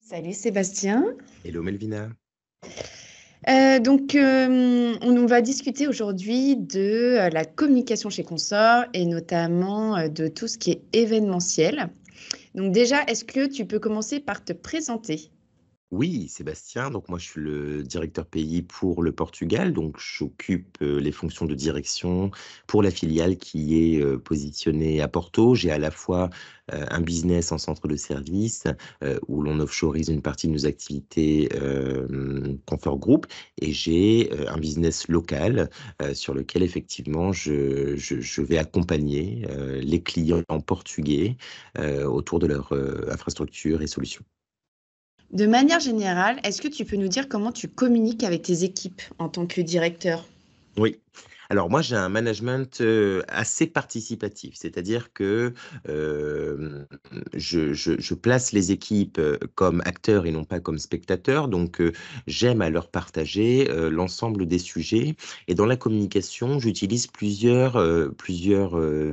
Salut Sébastien. Hello Melvina. On va discuter aujourd'hui de la communication chez Consort et notamment de tout ce qui est événementiel. Donc déjà, est-ce que tu peux commencer par te présenter? Oui, Sébastien, donc moi je suis le directeur pays pour le Portugal, donc j'occupe les fonctions de direction pour la filiale qui est positionnée à Porto. J'ai à la fois un business en centre de service où l'on offshoreise une partie de nos activités Confort Group et j'ai un business local sur lequel effectivement je vais accompagner les clients en portugais autour de leur infrastructure et solutions. De manière générale, est-ce que tu peux nous dire comment tu communiques avec tes équipes en tant que directeur? Oui. Alors moi, j'ai un management assez participatif, c'est-à-dire que je place les équipes comme acteurs et non pas comme spectateurs. Donc, j'aime à leur partager l'ensemble des sujets. Et dans la communication, j'utilise plusieurs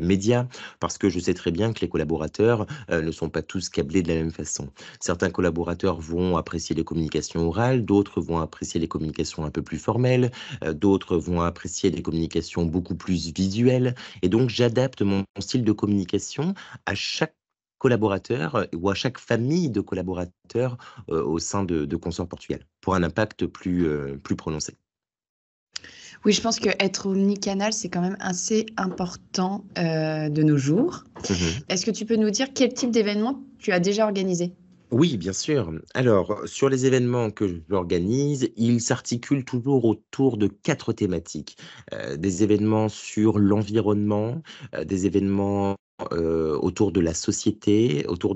médias parce que je sais très bien que les collaborateurs ne sont pas tous câblés de la même façon. Certains collaborateurs vont apprécier les communications orales, d'autres vont apprécier les communications un peu plus formelles. D'autres vont apprécier des communications beaucoup plus visuelles. Et donc, j'adapte mon style de communication à chaque collaborateur ou à chaque famille de collaborateurs au sein de Consort Portugal pour un impact plus prononcé. Oui, je pense qu'être omnicanal, c'est quand même assez important de nos jours. Mhm. Est-ce que tu peux nous dire quel type d'événement tu as déjà organisé? Oui, bien sûr. Alors, sur les événements que j'organise, ils s'articulent toujours autour de 4 thématiques. Des événements sur l'environnement, des événements autour de la société, autour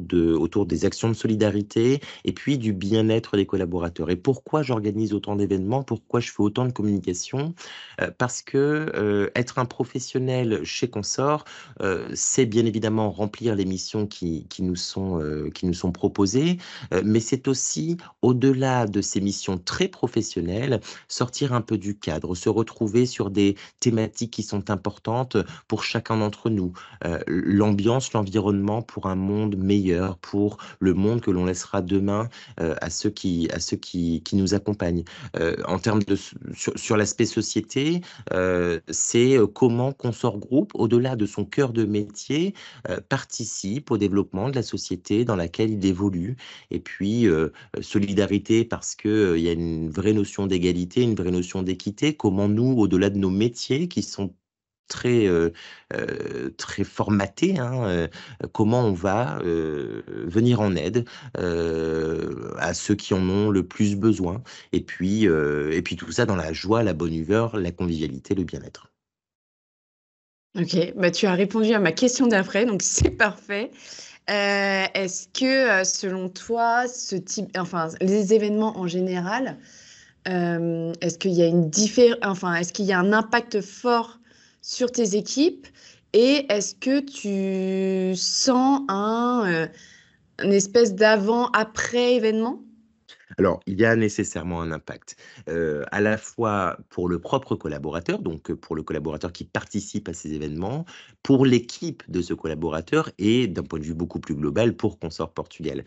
des actions de solidarité et puis du bien-être des collaborateurs. Et pourquoi j'organise autant d'événements? Pourquoi je fais autant de communication? Parce que être un professionnel chez Consort, c'est bien évidemment remplir les missions qui nous sont proposées, mais c'est aussi, au-delà de ces missions très professionnelles, sortir un peu du cadre, se retrouver sur des thématiques qui sont importantes pour chacun d'entre nous. L'ambiance, l'environnement pour un monde meilleur, pour le monde que l'on laissera demain à ceux qui nous accompagnent. En termes sur l'aspect société, c'est comment Consort Group, au-delà de son cœur de métier, participe au développement de la société dans laquelle il évolue. Et puis, solidarité parce qu'il y a une vraie notion d'égalité, une vraie notion d'équité. Comment nous, au-delà de nos métiers qui sont très formatés, hein, comment on va venir en aide à ceux qui en ont le plus besoin. Et puis tout ça dans la joie, la bonne humeur, la convivialité, le bien-être. Ok, bah, tu as répondu à ma question d'après, donc c'est parfait. Est-ce que, selon toi, enfin, les événements en général, est-ce qu'il y a enfin, est-ce qu'il y a un impact fort sur tes équipes? Et est-ce que tu sens une espèce d'avant-après événement? Alors, il y a nécessairement un impact, à la fois pour le propre collaborateur, donc pour le collaborateur qui participe à ces événements, pour l'équipe de ce collaborateur et d'un point de vue beaucoup plus global pour Consort Portugal.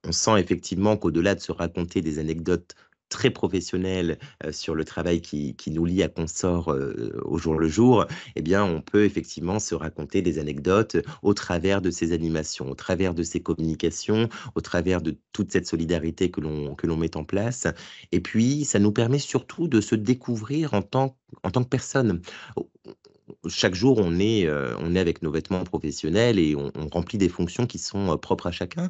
On sent effectivement qu'au-delà de se raconter des anecdotes très professionnelles, sur le travail qui nous lie à Consort, au jour le jour, eh bien, on peut effectivement se raconter des anecdotes au travers de ces animations, au travers de ces communications, au travers de toute cette solidarité que l'on met en place. Et puis, ça nous permet surtout de se découvrir en tant que personne. Chaque jour, on est avec nos vêtements professionnels et on remplit des fonctions qui sont propres à chacun.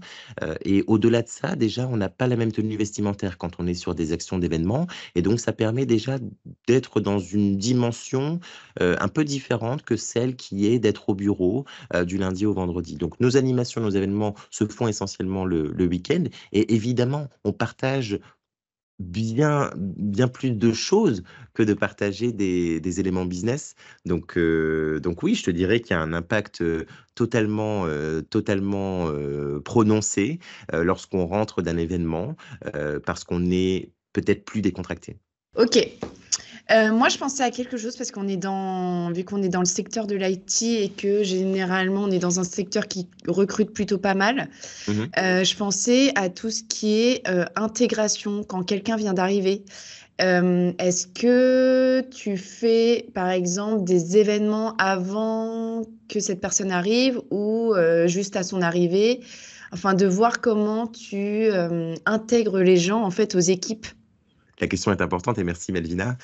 Et au-delà de ça, déjà, on n'a pas la même tenue vestimentaire quand on est sur des actions d'événements. Et donc, ça permet déjà d'être dans une dimension un peu différente que celle qui est d'être au bureau du lundi au vendredi. Donc, nos animations, nos événements se font essentiellement le week-end. Et évidemment, on partage bien plus de choses que de partager des éléments business. Donc oui, je te dirais qu'il y a un impact totalement prononcé lorsqu'on rentre d'un événement parce qu'on est peut-être plus décontracté. Ok. Moi, je pensais à quelque chose parce vu qu'on est dans le secteur de l'IT et que généralement on est dans un secteur qui recrute plutôt pas mal, Mhm. je pensais à tout ce qui est intégration quand quelqu'un vient d'arriver. Est-ce que tu fais, par exemple, des événements avant que cette personne arrive ou juste à son arrivée, afin de voir comment tu intègres les gens en fait aux équipes? La question est importante et merci Melvina.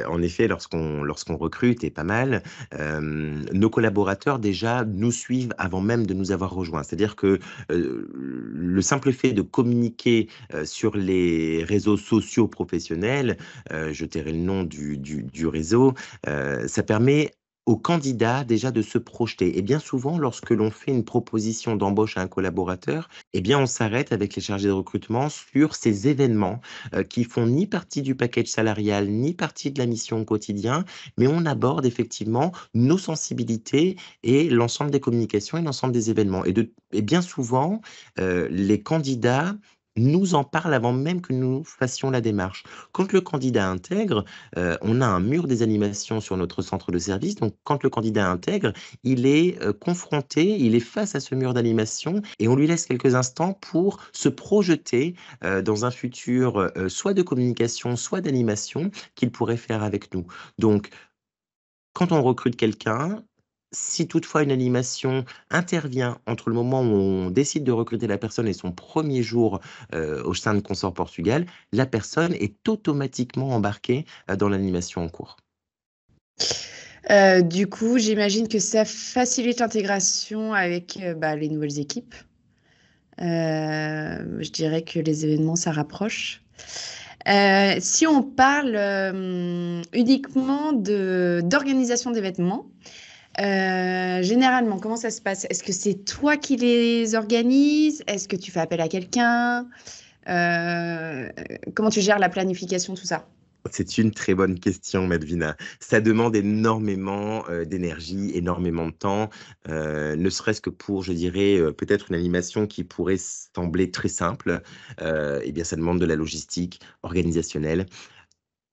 En effet, lorsqu'on recrute, et pas mal, nos collaborateurs déjà nous suivent avant même de nous avoir rejoints. C'est-à-dire que le simple fait de communiquer sur les réseaux sociaux professionnels, je tairai le nom du réseau, ça permet aux candidats déjà de se projeter. Et bien souvent, lorsque l'on fait une proposition d'embauche à un collaborateur, eh bien on s'arrête avec les chargés de recrutement sur ces événements qui font ni partie du package salarial, ni partie de la mission au quotidien, mais on aborde effectivement nos sensibilités et l'ensemble des communications et l'ensemble des événements. Et bien souvent, les candidats nous en parlent avant même que nous fassions la démarche. Quand le candidat intègre, on a un mur des animations sur notre centre de service. Donc, quand le candidat intègre, il est confronté, il est face à ce mur d'animation et on lui laisse quelques instants pour se projeter dans un futur soit de communication, soit d'animation qu'il pourrait faire avec nous. Donc, quand on recrute quelqu'un, si toutefois une animation intervient entre le moment où on décide de recruter la personne et son premier jour au sein de Consort Portugal, la personne est automatiquement embarquée dans l'animation en cours. Du coup, j'imagine que ça facilite l'intégration avec les nouvelles équipes. Je dirais que les événements, ça rapproche. Si on parle uniquement d'organisation d'événements, généralement, comment ça se passe? Est-ce que c'est toi qui les organises? Est-ce que tu fais appel à quelqu'un? Euh, Comment tu gères la planification, tout ça? C'est une très bonne question, Madvina. Ça demande énormément d'énergie, énormément de temps, ne serait-ce que pour, je dirais, peut-être une animation qui pourrait sembler très simple. Eh bien, ça demande de la logistique organisationnelle.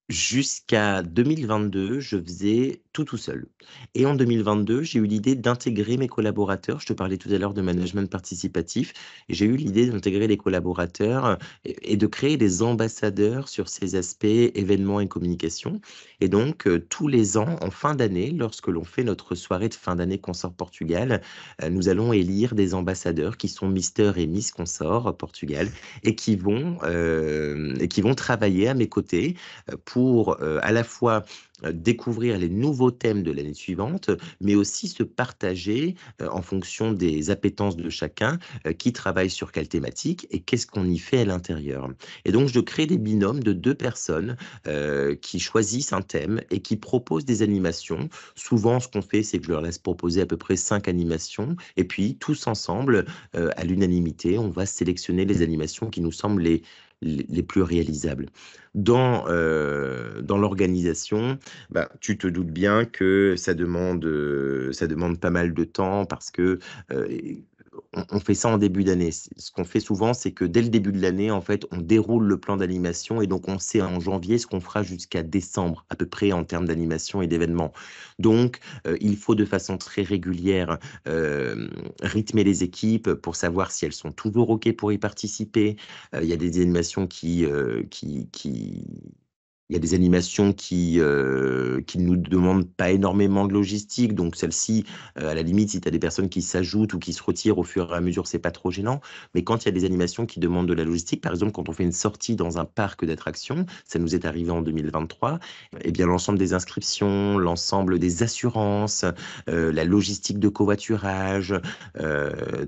Jusqu'à 2022, je faisais tout seul. Et en 2022, j'ai eu l'idée d'intégrer mes collaborateurs. Je te parlais tout à l'heure de management participatif. Et j'ai eu l'idée d'intégrer les collaborateurs et de créer des ambassadeurs sur ces aspects événements et communication. Et donc, tous les ans, en fin d'année, lorsque l'on fait notre soirée de fin d'année Consort Portugal, nous allons élire des ambassadeurs qui sont Mister et Miss Consort Portugal et qui vont travailler à mes côtés pour à la fois découvrir les nouveaux thèmes de l'année suivante, mais aussi se partager en fonction des appétences de chacun, qui travaille sur quelle thématique et qu'est-ce qu'on y fait à l'intérieur. Et donc, je crée des binômes de deux personnes qui choisissent un thème et qui proposent des animations. Souvent, ce qu'on fait, c'est que je leur laisse proposer à peu près 5 animations, et puis tous ensemble, à l'unanimité, on va sélectionner les animations qui nous semblent les plus réalisables. Dans l'organisation, bah, tu te doutes bien que ça demande pas mal de temps parce que euh, on fait ça en début d'année. Ce qu'on fait souvent, c'est que dès le début de l'année, en fait, on déroule le plan d'animation et donc on sait en janvier ce qu'on fera jusqu'à décembre, à peu près en termes d'animation et d'événements. Donc, il faut de façon très régulière rythmer les équipes pour savoir si elles sont toujours OK pour y participer. Il y a des animations il y a des animations qui ne nous demandent pas énormément de logistique, donc celle-ci, à la limite, si tu as des personnes qui s'ajoutent ou qui se retirent au fur et à mesure, c'est pas trop gênant. Mais quand il y a des animations qui demandent de la logistique, par exemple, quand on fait une sortie dans un parc d'attractions, ça nous est arrivé en 2023, eh bien l'ensemble des inscriptions, l'ensemble des assurances, la logistique de covoiturage,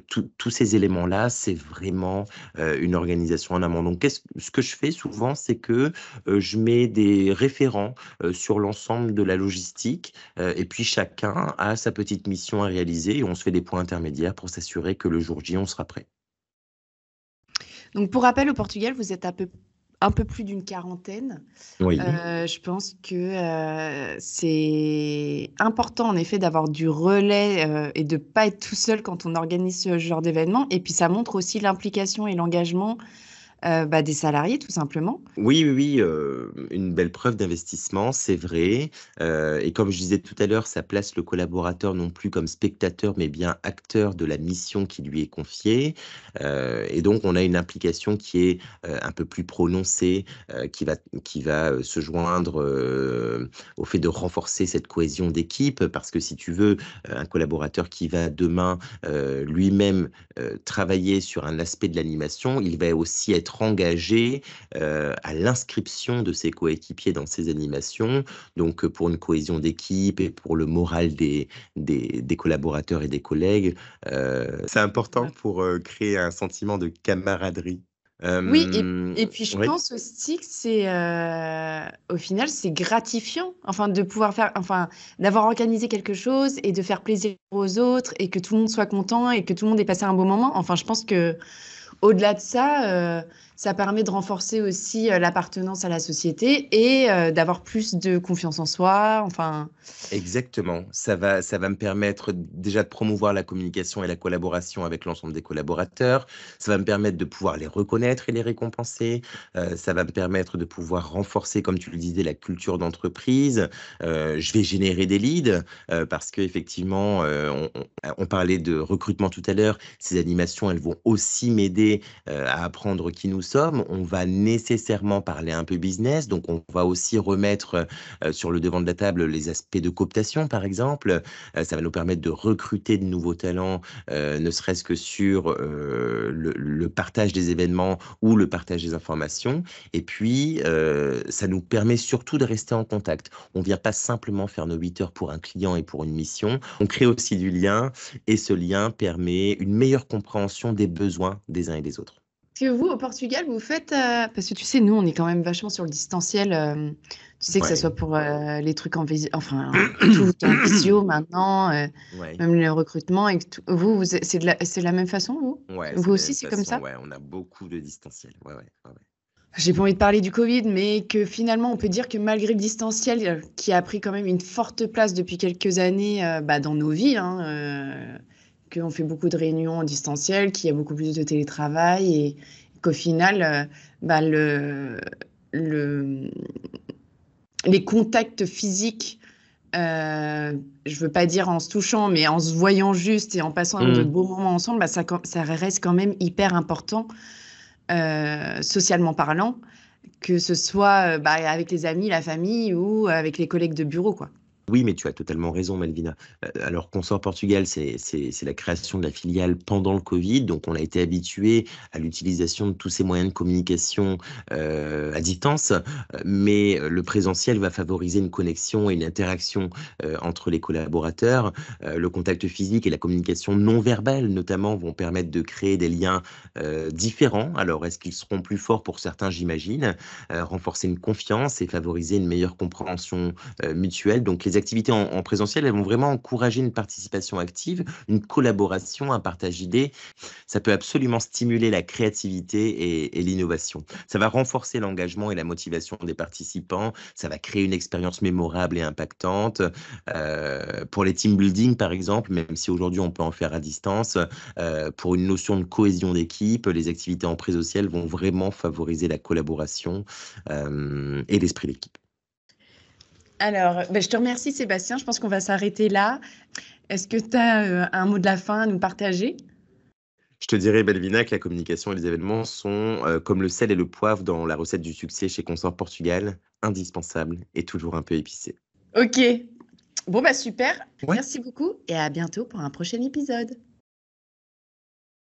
tous ces éléments-là, c'est vraiment une organisation en amont. Donc, ce que je fais souvent, c'est que je mets des référents sur l'ensemble de la logistique et puis chacun a sa petite mission à réaliser et on se fait des points intermédiaires pour s'assurer que le jour J, on sera prêt. Donc, pour rappel, au Portugal, vous êtes un peu plus d'une quarantaine. Oui. Je pense que c'est important, en effet, d'avoir du relais et de ne pas être tout seul quand on organise ce genre d'événement. Et puis, ça montre aussi l'implication et l'engagement des salariés, tout simplement. Oui, oui, oui, une belle preuve d'investissement, c'est vrai. Et comme je disais tout à l'heure, ça place le collaborateur non plus comme spectateur, mais bien acteur de la mission qui lui est confiée. Et donc, on a une implication qui est un peu plus prononcée, qui va se joindre au fait de renforcer cette cohésion d'équipe, parce que si tu veux, un collaborateur qui va demain lui-même travailler sur un aspect de l'animation, il va aussi être engagé à l'inscription de ses coéquipiers dans ces animations, donc pour une cohésion d'équipe et pour le moral des collaborateurs et des collègues. C'est important pour créer un sentiment de camaraderie. Oui, et puis je Oui. pense aussi que c'est, au final, c'est gratifiant, enfin, de pouvoir faire, enfin, d'avoir organisé quelque chose et de faire plaisir aux autres et que tout le monde soit content et que tout le monde ait passé un bon moment. Enfin, je pense que au-delà de ça, ça permet de renforcer aussi l'appartenance à la société et d'avoir plus de confiance en soi. Enfin, Exactement. Ça va me permettre déjà de promouvoir la communication et la collaboration avec l'ensemble des collaborateurs. Ça va me permettre de pouvoir les reconnaître et les récompenser. Ça va me permettre de pouvoir renforcer, comme tu le disais, la culture d'entreprise. Je vais générer des leads parce qu'effectivement, on parlait de recrutement tout à l'heure. Ces animations, elles vont aussi m'aider à apprendre qui nous sommes. On va nécessairement parler un peu business. Donc, on va aussi remettre sur le devant de la table les aspects de cooptation, par exemple. Ça va nous permettre de recruter de nouveaux talents, ne serait-ce que sur le partage des événements ou le partage des informations. Et puis, ça nous permet surtout de rester en contact. On ne vient pas simplement faire nos 8 heures pour un client et pour une mission. On crée aussi du lien et ce lien permet une meilleure compréhension des besoins des uns et des autres. est-ce que vous, au Portugal, vous faites, parce que tu sais, nous, on est quand même vachement sur le distanciel, tu sais, que ça Ouais. soit pour les trucs en visio, enfin, tout en visio maintenant, Ouais. même le recrutement. Et tout. C'est de la même façon, vous? Ouais, c'est Vous de la aussi, même c'est comme façon. ça? Ouais, on a beaucoup de distanciel. Ouais, ouais, ouais, ouais. J'ai pas envie de parler du Covid, mais que finalement, on peut dire que malgré le distanciel, qui a pris quand même une forte place depuis quelques années dans nos vies, hein, qu'on fait beaucoup de réunions en distanciel, qu'il y a beaucoup plus de télétravail et qu'au final, bah, le- les contacts physiques, je veux pas dire en se touchant, mais en se voyant juste et en passant de Mmh. beaux moments ensemble, bah, ça reste quand même hyper important, socialement parlant, que ce soit avec les amis, la famille ou avec les collègues de bureau, quoi. Oui, mais tu as totalement raison, Malvina. Alors, Consort Portugal, c'est la création de la filiale pendant le Covid. Donc, on a été habitué à l'utilisation de tous ces moyens de communication à distance. Mais le présentiel va favoriser une connexion et une interaction entre les collaborateurs. Le contact physique et la communication non verbale, notamment, vont permettre de créer des liens différents. Alors, est-ce qu'ils seront plus forts pour certains, j'imagine, renforcer une confiance et favoriser une meilleure compréhension mutuelle. Donc, les activités en présentiel, elles vont vraiment encourager une participation active, une collaboration, un partage d'idées. Ça peut absolument stimuler la créativité et l'innovation. Ça va renforcer l'engagement et la motivation des participants. Ça va créer une expérience mémorable et impactante. Pour les team building, par exemple, même si aujourd'hui on peut en faire à distance, pour une notion de cohésion d'équipe, les activités en présentiel vont vraiment favoriser la collaboration et l'esprit d'équipe. Alors, je te remercie, Sébastien. Je pense qu'on va s'arrêter là. Est-ce que tu as un mot de la fin à nous partager? Je te dirais, Belvina, que la communication et les événements sont comme le sel et le poivre dans la recette du succès chez Consort Portugal, indispensables et toujours un peu épicés. Ok. Bon, super. Ouais. Merci beaucoup et à bientôt pour un prochain épisode.